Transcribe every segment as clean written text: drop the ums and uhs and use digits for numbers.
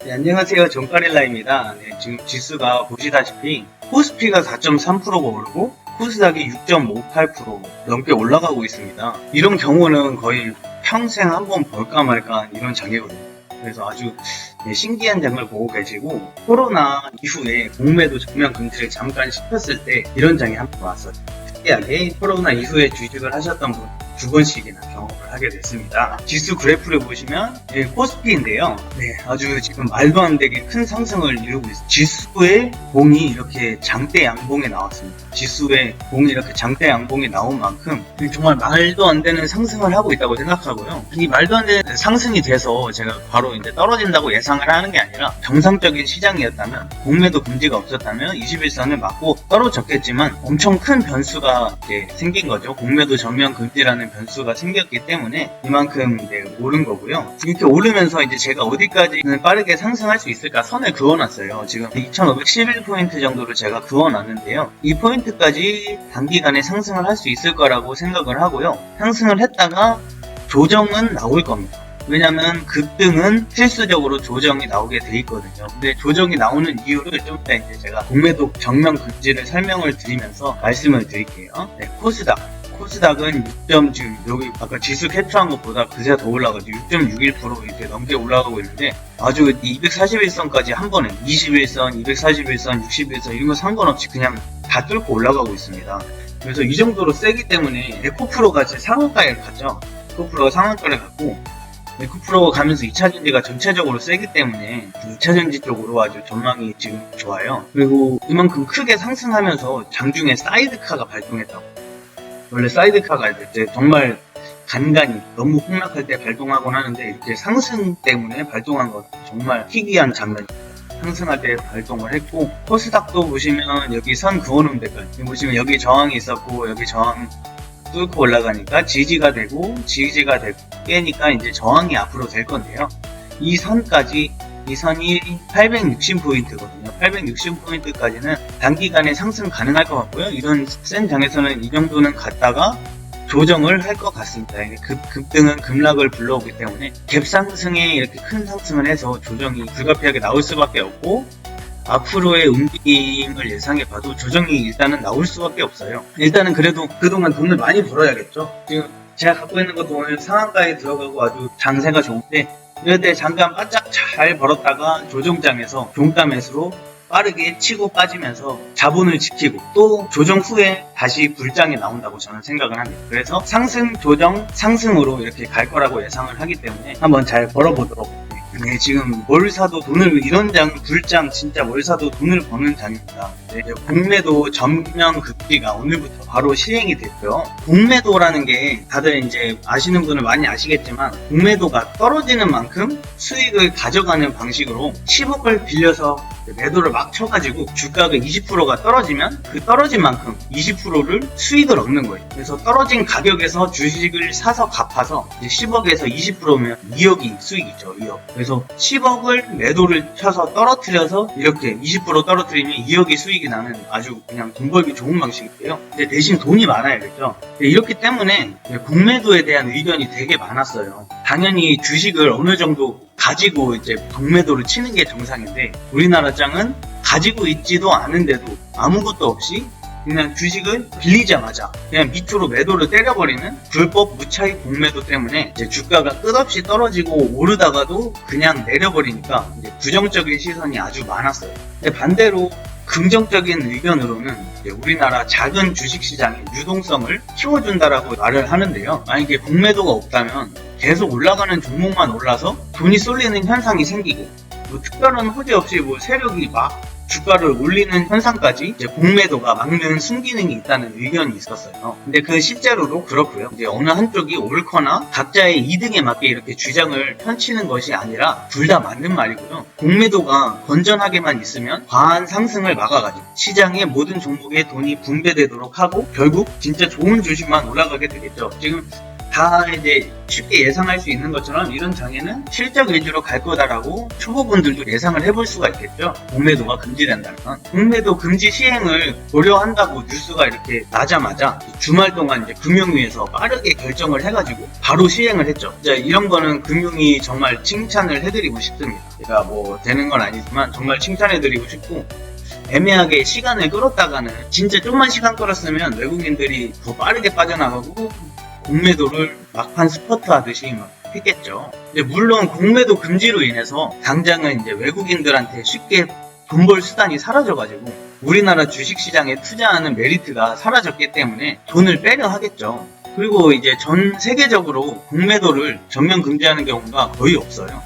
네, 안녕하세요. 정가릴라입니다. 네, 지금 지수가 보시다시피 코스피가 4.3%가 오르고 코스닥이 6.58% 넘게 올라가고 있습니다. 이런 경우는 거의 평생 한번 볼까 말까 이런 장이거든요. 그래서 아주 신기한 장을 보고 계시고, 코로나 이후에 공매도 정면 금지를 잠깐 시켰을 때 이런 장이 한 번 왔어요. 특이하게 코로나 이후에 주식을 하셨던 분 2번씩이나 경험을 하게 됐습니다. 지수 그래프를 보시면 코스피인데요. 네, 아주 지금 말도 안 되게 큰 상승을 이루고 있어요. 지수의 봉이 이렇게 장대 양봉에 나왔습니다. 지수의 봉이 이렇게 장대 양봉에 나온 만큼 정말 말도 안 되는 상승을 하고 있다고 생각하고요. 이 말도 안 되는 상승이 돼서 제가 바로 이제 떨어진다고 예상을 하는 게 아니라, 정상적인 시장이었다면, 공매도 금지가 없었다면 21선을 맞고 떨어졌겠지만 엄청 큰 변수가 생긴 거죠. 공매도 전면 금지라는 변수가 생겼기 때문에 이만큼 오른 거고요. 이렇게 오르면서 이제 제가 어디까지는 빠르게 상승할 수 있을까 선을 그어놨어요. 지금 2511포인트 정도를 제가 그어놨는데요. 이 포인트까지 단기간에 상승을 할 수 있을 거라고 생각을 하고요. 상승을 했다가 조정은 나올 겁니다. 왜냐면 급등은 필수적으로 조정이 나오게 돼 있거든요. 근데 조정이 나오는 이유를 좀 이따 이제 제가 공매도 정면 금지를 설명을 드리면서 말씀을 드릴게요. 네, 코스닥은 6. 지금 여기 아까 지수 캡처한 것보다 그새 더 올라가지고 6.61% 이렇게 넘게 올라가고 있는데, 아주 241선까지 한 번에 21선, 241선, 61선 이런 거 상관없이 그냥 다 뚫고 올라가고 있습니다. 그래서 이 정도로 세기 때문에 에코프로가 제 상한가에 갔죠. 에코프로가 상한가를 갔고, 에코프로가 가면서 2차전지가 전체적으로 세기 때문에 2차전지 쪽으로 아주 전망이 지금 좋아요. 그리고 이만큼 크게 상승하면서 장중에 사이드카가 발동했다고. 원래 사이드카가 이제 정말 간간히 너무 폭락할 때 발동하곤 하는데, 이렇게 상승 때문에 발동한 건 정말 희귀한 장면입니다. 상승할 때 발동을 했고, 코스닥도 보시면 여기 선 그어놓은 데까지 보시면 여기 저항이 있었고, 여기 저항 뚫고 올라가니까 지지가 되고 깨니까 이제 저항이 앞으로 될 건데요. 이 선이 860포인트거든요. 860포인트까지는 단기간에 상승 가능할 것 같고요. 이런 센 장에서는 이 정도는 갔다가 조정을 할 것 같습니다. 급등은 급락을 불러오기 때문에 갭상승에 이렇게 큰 상승을 해서 조정이 불가피하게 나올 수밖에 없고, 앞으로의 움직임을 예상해봐도 조정이 일단은 나올 수밖에 없어요. 일단은 그래도 그동안 돈을 많이 벌어야겠죠. 지금 제가 갖고 있는 것도 오늘 상한가에 들어가고 아주 장세가 좋은데, 이럴 때 잠깐 바짝 잘 벌었다가 조정장에서 종가 매수로 빠르게 치고 빠지면서 자본을 지키고 또 조정 후에 다시 불장에 나온다고 저는 생각을 합니다. 그래서 상승, 조정, 상승으로 이렇게 갈 거라고 예상을 하기 때문에 한번 잘 벌어보도록. 네, 지금 뭘 사도 돈을, 이런 장, 불장 진짜 뭘 사도 돈을 버는 장입니다. 네, 공매도 전면 금지가 오늘부터 바로 시행이 됐고요. 공매도라는 게 다들 이제 아시는 분은 많이 아시겠지만, 공매도가 떨어지는 만큼 수익을 가져가는 방식으로 10억을 빌려서 매도를 막 쳐가지고 주가가 20%가 떨어지면 그 떨어진 만큼 20%를 수익을 얻는 거예요. 그래서 떨어진 가격에서 주식을 사서 갚아서 이제 10억에서 20%면 2억이 수익이죠. 2억. 그래서 10억을 매도를 쳐서 떨어뜨려서 이렇게 20% 떨어뜨리면 2억이 수익이 나는 아주 그냥 돈 벌기 좋은 방식이에요. 근데 대신 돈이 많아야겠죠. 이렇기 때문에 공매도에 대한 의견이 되게 많았어요. 당연히 주식을 어느 정도 가지고 이제 공매도를 치는 게 정상인데, 우리나라 짱은 가지고 있지도 않은데도 아무것도 없이 그냥 주식을 빌리자마자 그냥 밑으로 매도를 때려버리는 불법 무차익 공매도 때문에 이제 주가가 끝없이 떨어지고 오르다가도 그냥 내려버리니까 이제 부정적인 시선이 아주 많았어요. 근데 반대로 긍정적인 의견으로는 우리나라 작은 주식시장의 유동성을 키워준다라고 말을 하는데요. 만약에 공매도가 없다면 계속 올라가는 종목만 올라서 돈이 쏠리는 현상이 생기고, 특별한 호재 없이 세력이 막 주가를 올리는 현상까지 이제 공매도가 막는 순기능이 있다는 의견이 있었어요. 근데 그 실제로도 그렇고요. 이제 어느 한쪽이 옳거나 각자의 이득에 맞게 이렇게 주장을 펼치는 것이 아니라 둘 다 맞는 말이고요. 공매도가 건전하게만 있으면 과한 상승을 막아가지고 시장의 모든 종목에 돈이 분배되도록 하고 결국 진짜 좋은 주식만 올라가게 되겠죠. 지금 다 이제 쉽게 예상할 수 있는 것처럼 이런 장에는 실적 위주로 갈 거다라고 초보분들도 예상을 해볼 수가 있겠죠. 공매도가 금지된다면. 공매도 금지 시행을 고려한다고 뉴스가 이렇게 나자마자 주말 동안 이제 금융위에서 빠르게 결정을 해가지고 바로 시행을 했죠. 이제 이런 거는 금융위 정말 칭찬을 해드리고 싶습니다. 제가 뭐 되는 건 아니지만 정말 칭찬해드리고 싶고, 애매하게 시간을 끌었다가는 진짜 좀만 시간 끌었으면 외국인들이 더 빠르게 빠져나가고 공매도를 막판 스퍼트 하듯이 막 했겠죠. 근데 물론 공매도 금지로 인해서 당장은 이제 외국인들한테 쉽게 돈 벌 수단이 사라져가지고 우리나라 주식시장에 투자하는 메리트가 사라졌기 때문에 돈을 빼려 하겠죠. 그리고 이제 전 세계적으로 공매도를 전면 금지하는 경우가 거의 없어요.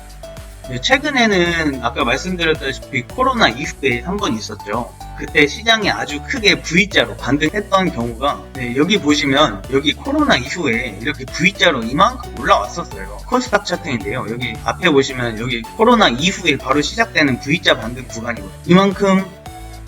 최근에는 아까 말씀드렸다시피 코로나 이후에 한 번 있었죠. 그때 시장이 아주 크게 V자로 반등했던 경우가, 여기 보시면 여기 코로나 이후에 이렇게 V자로 이만큼 올라왔었어요. 코스닥 차트인데요. 여기 앞에 보시면 여기 코로나 이후에 바로 시작되는 V자 반등 구간이고, 이만큼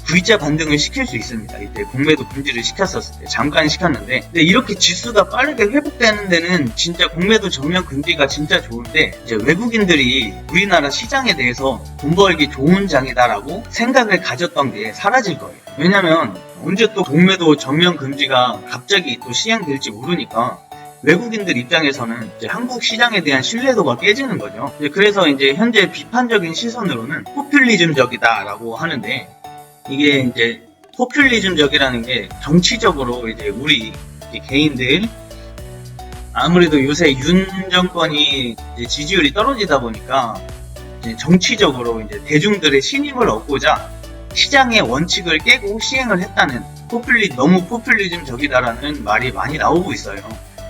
V자 반등을 시킬 수 있습니다. 이때 공매도 금지를 시켰었을 때 잠깐 시켰는데, 근데 이렇게 지수가 빠르게 회복되는 데는 진짜 공매도 전면 금지가 진짜 좋은데, 이제 외국인들이 우리나라 시장에 대해서 돈 벌기 좋은 장이다라고 생각을 가졌던 게 사라질 거예요. 왜냐면 언제 또 공매도 전면 금지가 갑자기 또 시행될지 모르니까 외국인들 입장에서는 이제 한국 시장에 대한 신뢰도가 깨지는 거죠. 그래서 이제 현재 비판적인 시선으로는 포퓰리즘적이다라고 하는데, 이게 이제 포퓰리즘적이라는 게 정치적으로 이제 우리 개인들, 아무래도 요새 윤 정권이 이제 지지율이 떨어지다 보니까 이제 정치적으로 이제 대중들의 신임을 얻고자 시장의 원칙을 깨고 시행을 했다는, 너무 포퓰리즘적이다라는 말이 많이 나오고 있어요.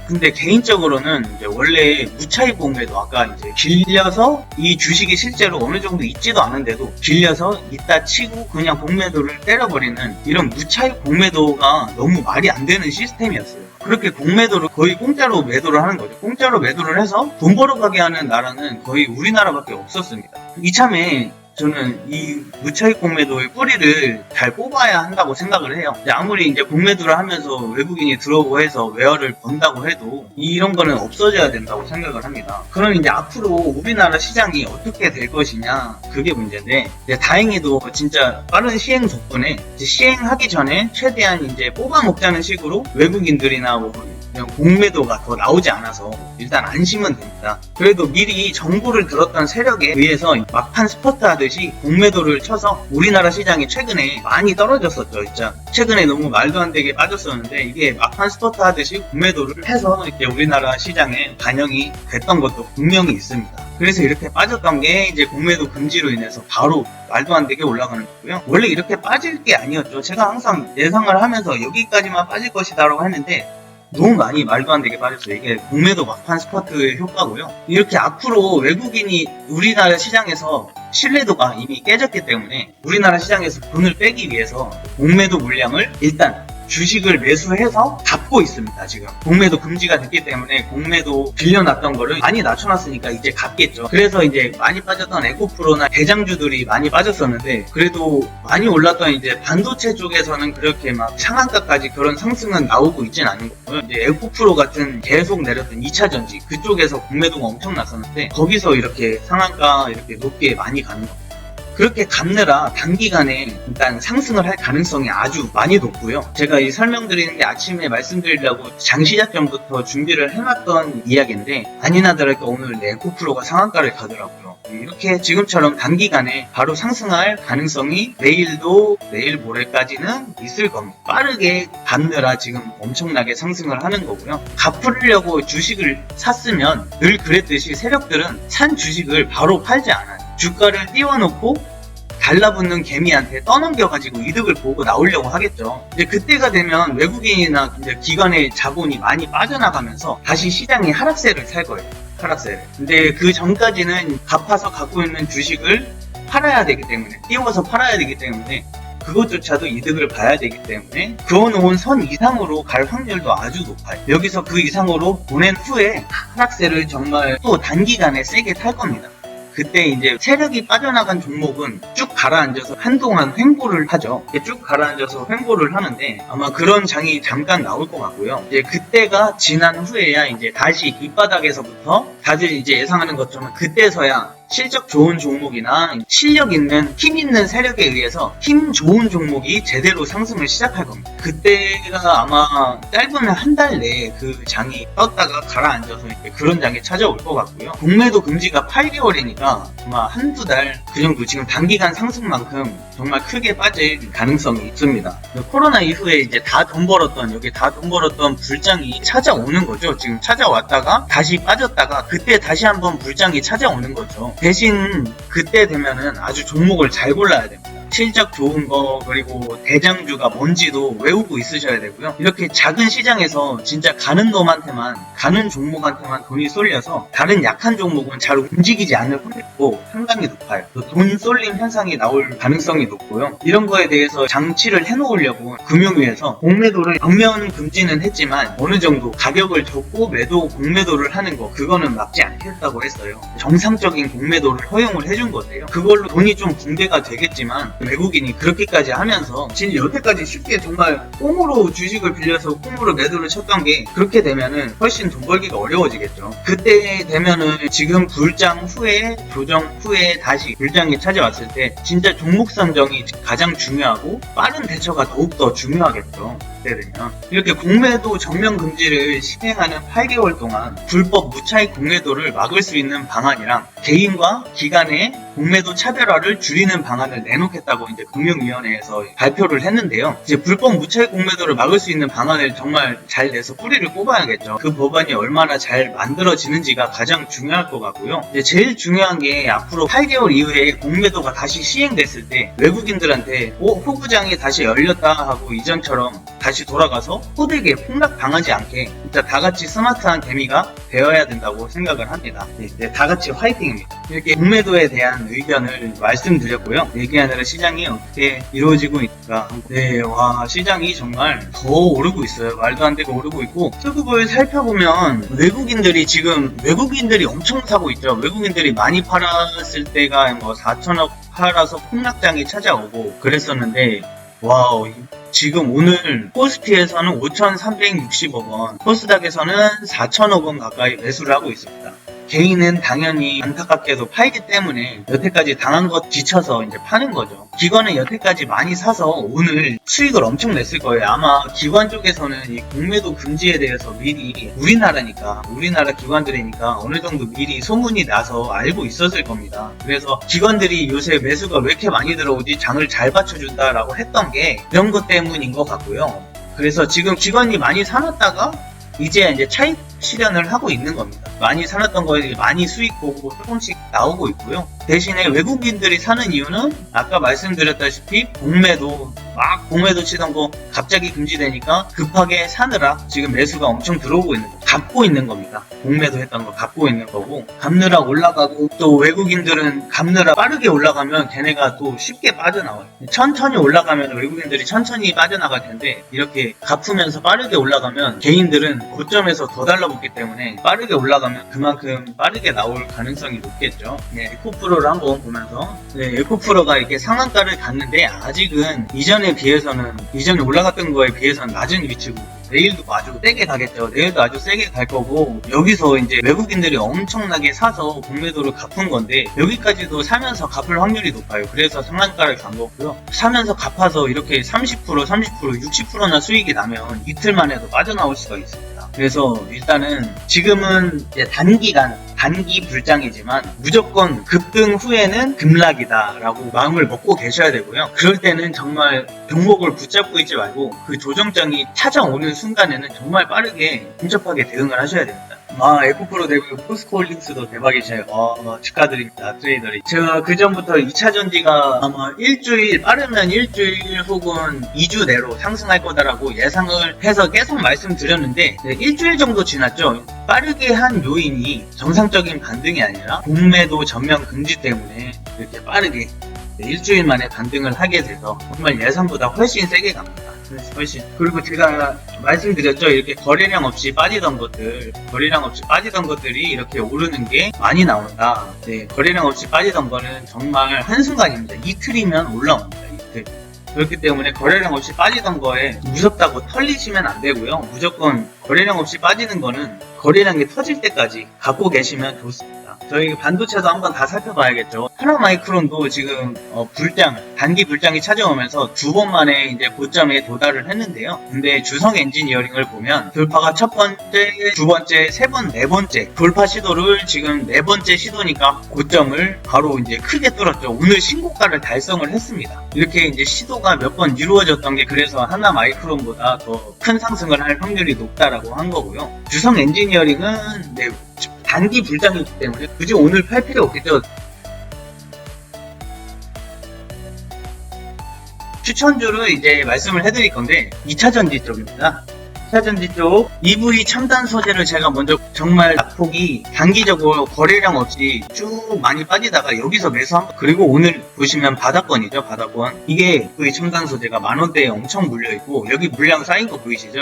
근데 개인적으로는 이제 원래 무차익 공매도, 아까 이제 길려서 이 주식이 실제로 어느 정도 있지도 않은데도 길려서 있다 치고 그냥 공매도를 때려버리는 이런 무차익 공매도가 너무 말이 안 되는 시스템이었어요. 그렇게 공매도를 거의 공짜로 매도를 하는 거죠. 공짜로 매도를 해서 돈 벌어가게 하는 나라는 거의 우리나라밖에 없었습니다. 이참에 저는 이 무차익 공매도의 뿌리를 잘 뽑아야 한다고 생각을 해요. 아무리 이제 공매도를 하면서 외국인이 들어오고 해서 웨어를 번다고 해도 이런 거는 없어져야 된다고 생각을 합니다. 그럼 이제 앞으로 우리나라 시장이 어떻게 될 것이냐, 그게 문제인데, 다행히도 진짜 빠른 시행 덕분에 이제 시행하기 전에 최대한 이제 뽑아먹자는 식으로 외국인들이나 뭐 그냥 공매도가 더 나오지 않아서 일단 안심은 됩니다. 그래도 미리 정보를 들었던 세력에 의해서 막판 스퍼트 하듯이 공매도를 쳐서 우리나라 시장이 최근에 많이 떨어졌었죠. 진짜 최근에 너무 말도 안 되게 빠졌었는데, 이게 막판 스퍼트 하듯이 공매도를 해서 이제 우리나라 시장에 반영이 됐던 것도 분명히 있습니다. 그래서 이렇게 빠졌던 게 이제 공매도 금지로 인해서 바로 말도 안 되게 올라가는 거고요. 원래 이렇게 빠질 게 아니었죠. 제가 항상 예상을 하면서 여기까지만 빠질 것이다라고 했는데 너무 많이 말도 안 되게 빠졌어요. 이게 공매도 막판 스퍼트의 효과고요. 이렇게 앞으로 외국인이 우리나라 시장에서 신뢰도가 이미 깨졌기 때문에 우리나라 시장에서 돈을 빼기 위해서 공매도 물량을 일단 주식을 매수해서 갚고 있습니다. 지금 공매도 금지가 됐기 때문에 공매도 빌려놨던 거를 많이 낮춰놨으니까 이제 갚겠죠. 그래서 이제 많이 빠졌던 에코프로나 대장주들이 많이 빠졌었는데, 그래도 많이 올랐던 이제 반도체 쪽에서는 그렇게 막 상한가까지 그런 상승은 나오고 있진 않은 거고요. 이제 에코프로 같은 계속 내렸던 2차전지 그쪽에서 공매도가 엄청 났었는데, 거기서 이렇게 상한가 이렇게 높게 많이 가는 거예요. 그렇게 갚느라 단기간에 일단 상승을 할 가능성이 아주 많이 높고요. 제가 이 설명드리는 게 아침에 말씀드리려고 장시작 전부터 준비를 해놨던 이야기인데, 아니나 다를까 오늘 에코프로가 상한가를 가더라고요. 이렇게 지금처럼 단기간에 바로 상승할 가능성이 내일 모레까지는 있을 겁니다. 빠르게 갚느라 지금 엄청나게 상승을 하는 거고요. 갚으려고 주식을 샀으면 늘 그랬듯이 세력들은 산 주식을 바로 팔지 않아요. 주가를 띄워놓고 달라붙는 개미한테 떠넘겨가지고 이득을 보고 나오려고 하겠죠. 이제 그때가 되면 외국인이나 이제 기관의 자본이 많이 빠져나가면서 다시 시장이 하락세를 살 거예요. 하락세를. 근데 그 전까지는 갚아서 갖고 있는 주식을 팔아야 되기 때문에, 띄워서 팔아야 되기 때문에 그것조차도 이득을 봐야 되기 때문에 그어놓은 선 이상으로 갈 확률도 아주 높아요. 여기서 그 이상으로 보낸 후에 하락세를 정말 또 단기간에 세게 탈 겁니다. 그때 이제 세력이 빠져나간 종목은 쭉 가라앉아서 한동안 횡보를 하죠. 쭉 가라앉아서 횡보를 하는데 아마 그런 장이 잠깐 나올 것 같고요. 이제 그때가 지난 후에야 이제 다시 밑바닥에서부터 다들 이제 예상하는 것처럼 그때서야 실적 좋은 종목이나 실력 있는 힘 있는 세력에 의해서 힘 좋은 종목이 제대로 상승을 시작할 겁니다. 그때가 아마 짧은 한 달 내에 그 장이 떴다가 가라앉아서 이렇게 그런 장이 찾아올 것 같고요. 공매도 금지가 8개월이니까 아마 한두 달 그 정도 지금 단기간 상승만큼 정말 크게 빠질 가능성이 있습니다. 코로나 이후에 이제 다 돈 벌었던 여기 다 돈 벌었던 불장이 찾아오는 거죠. 지금 찾아왔다가 다시 빠졌다가 그때 다시 한번 불장이 찾아오는 거죠. 대신 그때 되면은 아주 종목을 잘 골라야 됩니다. 실적 좋은 거 그리고 대장주가 뭔지도 외우고 있으셔야 되고요. 이렇게 작은 시장에서 진짜 가는 놈한테만 가는 종목한테만 돈이 쏠려서 다른 약한 종목은 잘 움직이지 않을 확률도 상당히 높아요. 돈 쏠림 현상이 나올 가능성이 높고요. 이런 거에 대해서 장치를 해놓으려고 금융위에서 공매도를 전면 금지는 했지만 어느 정도 가격을 적고 매도 공매도를 하는 거 그거는 막지 않겠다고 했어요. 정상적인 공매도를 허용을 해준 거예요. 그걸로 돈이 좀 붕괴가 되겠지만 외국인이 그렇게까지 하면서 진짜 여태까지 쉽게 정말 꽁으로 주식을 빌려서 꽁으로 매도를 쳤던 게 그렇게 되면은 훨씬 돈 벌기가 어려워지겠죠. 그때 되면은 지금 불장 후에 조정 후에 다시 불장이 찾아왔을 때 진짜 종목 선정이 가장 중요하고 빠른 대처가 더욱더 중요하겠죠. 그때 되면 이렇게 공매도 전면 금지를 시행하는 8개월 동안 불법 무차익 공매도를 막을 수 있는 방안이랑 개인과 기관의 공매도 차별화를 줄이는 방안을 내놓겠다고 이제 금융위원회에서 발표를 했는데요. 이제 불법 무차익 공매도를 막을 수 있는 방안을 정말 잘 내서 뿌리를 뽑아야겠죠. 그 법안이 얼마나 잘 만들어지는지가 가장 중요할 것 같고요. 이제 제일 중요한 게 앞으로 8개월 이후에 공매도가 다시 시행됐을 때 외국인들한테 호구장이 다시 열렸다 하고 이전처럼 다시 돌아가서 호되게 폭락 당하지 않게 진짜 다 같이 스마트한 개미가 되어야 된다고 생각을 합니다. 네, 다 같이 화이팅입니다. 이렇게 공매도에 대한 의견을 말씀드렸고요. 얘기하느라 시장이 어떻게 이루어지고 있을까. 네, 와 시장이 정말 더 오르고 있어요. 말도 안 되게 오르고 있고 수급을 살펴보면 외국인들이 엄청 사고 있죠. 외국인들이 많이 팔았을 때가 뭐 4천억 팔아서 폭락장이 찾아오고 그랬었는데 와우 지금 오늘 코스피에서는 5,360억 원, 코스닥에서는 4천억 원 가까이 매수를 하고 있습니다. 개인은 당연히 안타깝게도 팔기 때문에 여태까지 당한 것 지쳐서 이제 파는 거죠. 기관은 여태까지 많이 사서 오늘 수익을 엄청 냈을 거예요. 아마 기관 쪽에서는 이 공매도 금지에 대해서 미리 우리나라 기관들이니까 어느 정도 미리 소문이 나서 알고 있었을 겁니다. 그래서 기관들이 요새 매수가 왜 이렇게 많이 들어오지 장을 잘 받쳐준다라고 했던 게 이런 것 때문인 것 같고요. 그래서 지금 기관이 많이 사놨다가 이제 차익 실현을 하고 있는 겁니다. 많이 사놨던 거에 많이 수익 보고 조금씩 나오고 있고요. 대신에 외국인들이 사는 이유는 아까 말씀드렸다시피 공매도 치던 거 갑자기 금지되니까 급하게 사느라 지금 매수가 엄청 들어오고 있는 거 갚고 있는 겁니다. 공매도 했던 거 갚고 있는 거고 갚느라 올라가고 또 외국인들은 갚느라 빠르게 올라가면 걔네가 또 쉽게 빠져나와요. 천천히 올라가면 외국인들이 천천히 빠져나갈 텐데 이렇게 갚으면서 빠르게 올라가면 개인들은 고점에서 더 달라붙기 때문에 빠르게 올라가면 그만큼 빠르게 나올 가능성이 높겠죠. 네, 에코프로를 한번 보면서 에코프로가 이렇게 상한가를 갔는데 아직은 이전에 올라갔던 거에 비해서는 낮은 위치고 내일도 아주 세게 가겠죠. 내일도 아주 세게 갈 거고 여기서 이제 외국인들이 엄청나게 사서 공매도를 갚은 건데 여기까지도 사면서 갚을 확률이 높아요. 그래서 상한가를 간 거고요. 사면서 갚아서 이렇게 30%, 60%나 수익이 나면 이틀 만에도 빠져나올 수가 있습니다. 그래서 일단은 지금은 이제 단기 불장이지만 무조건 급등 후에는 급락이다 라고 마음을 먹고 계셔야 되고요. 그럴 때는 정말 종목을 붙잡고 있지 말고 그 조정장이 찾아오는 순간에는 정말 빠르게 민첩하게 대응을 하셔야 됩니다. 에코프로 되고 포스코홀딩스도 대박이셔요. 축하드립니다. 트레이더리. 제가 그 전부터 2차 전지가 아마 빠르면 일주일 혹은 2주 내로 상승할 거다라고 예상을 해서 계속 말씀드렸는데 일주일 정도 지났죠. 빠르게 한 요인이 정상적인 반등이 아니라 공매도 전면 금지 때문에 이렇게 빠르게 일주일 만에 반등을 하게 돼서 정말 예상보다 훨씬 세게 갑니다. 훨씬. 그리고 제가 말씀드렸죠. 이렇게 거래량 없이 빠지던 것들이 이렇게 오르는 게 많이 나온다. 네, 거래량 없이 빠지던 거는 정말 한순간입니다. 이틀이면 올라옵니다. 이틀. 그렇기 때문에 거래량 없이 빠지던 거에 무섭다고 털리시면 안 되고요. 무조건 거래량 없이 빠지는 거는 거래량이 터질 때까지 갖고 계시면 좋습니다. 저희 반도체도 한번 다 살펴봐야겠죠. 하나마이크론도 지금 단기 불장이 찾아오면서 두 번 만에 이제 고점에 도달을 했는데요. 근데 주성 엔지니어링을 보면 돌파가 첫 번째, 두 번째, 세 번, 네 번째 돌파 시도를 지금 네 번째 시도니까 고점을 바로 이제 크게 뚫었죠. 오늘 신고가를 달성을 했습니다. 이렇게 이제 시도가 몇 번 이루어졌던 게 그래서 하나마이크론보다 더 큰 상승을 할 확률이 높다라고 한 거고요. 주성 엔지니어링은 네, 단기 불장이기 때문에 굳이 오늘 팔 필요 없겠죠. 추천주를 이제 말씀을 해드릴 건데 2차전지 쪽입니다. 2차전지 쪽 EV 첨단 소재를 제가 먼저 정말 낙폭이 단기적으로 거래량 없이 쭉 많이 빠지다가 여기서 매수한 거. 그리고 오늘 보시면 바닥권이죠. 바닥권. 이게 EV 첨단 소재가 만원대에 엄청 물려있고 여기 물량 쌓인 거 보이시죠?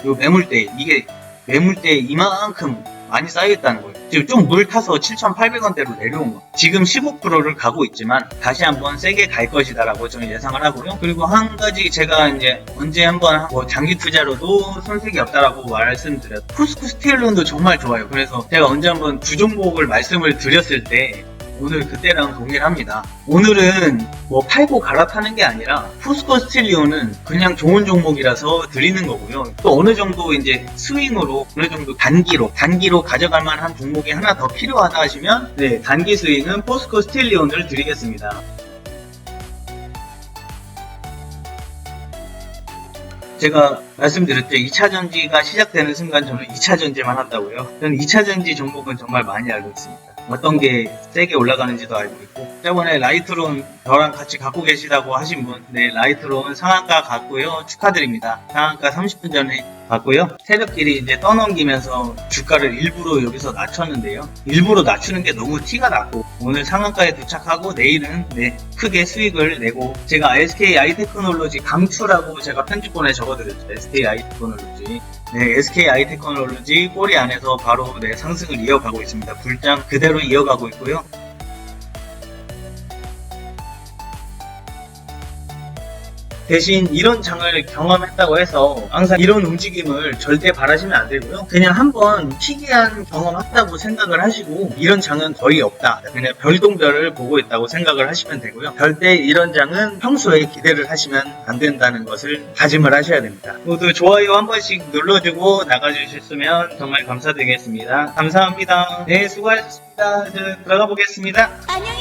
요 매물대, 이게 매물대 이만큼 많이 쌓여있다는 거예요. 지금 좀 물 타서 7,800원대로 내려온 거. 지금 15%를 가고 있지만 다시 한번 세게 갈 것이다라고 저는 예상을 하고요. 그리고 한 가지 제가 이제 언제 한번 장기 투자로도 손색이 없다라고 말씀드렸어요. 포스코 스틸론도 정말 좋아요. 그래서 제가 언제 한번 두 종목을 말씀을 드렸을 때 오늘 그때랑 동일합니다. 오늘은 뭐 팔고 갈아타는 게 아니라 포스코 스틸리온은 그냥 좋은 종목이라서 드리는 거고요. 또 어느 정도 이제 스윙으로 어느 정도 단기로 가져갈 만한 종목이 하나 더 필요하다 하시면 네, 단기 스윙은 포스코 스틸리온을 드리겠습니다. 제가 말씀드렸죠. 2차전지가 시작되는 순간 저는 2차전지만 한다고요. 저는 2차전지 종목은 정말 많이 알고 있습니다. 어떤 게 세게 올라가는지도 알고 있고. 저번에 라이트론 저랑 같이 갖고 계시다고 하신 분, 네, 라이트론 상한가 갔고요. 축하드립니다. 상한가 30분 전에 갔고요. 새벽길이 이제 떠넘기면서 주가를 일부러 여기서 낮췄는데요. 일부러 낮추는 게 너무 티가 났고 오늘 상한가에 도착하고 내일은 네, 크게 수익을 내고 제가 SK 아이테크놀로지 강추라고 제가 편집본에 적어드렸죠. SK 아이테크놀로지. 네, SK 아이테크놀로지 꼬리 안에서 바로 네, 상승을 이어가고 있습니다. 불장 그대로 이어가고 있고요. 대신 이런 장을 경험했다고 해서 항상 이런 움직임을 절대 바라시면 안 되고요. 그냥 한번 희귀한 경험했다고 생각을 하시고 이런 장은 거의 없다. 그냥 별동별을 보고 있다고 생각을 하시면 되고요. 절대 이런 장은 평소에 기대를 하시면 안 된다는 것을 다짐을 하셔야 됩니다. 모두 좋아요 한 번씩 눌러주고 나가주셨으면 정말 감사드리겠습니다. 감사합니다. 네, 수고하셨습니다. 이제 들어가 보겠습니다. 안녕히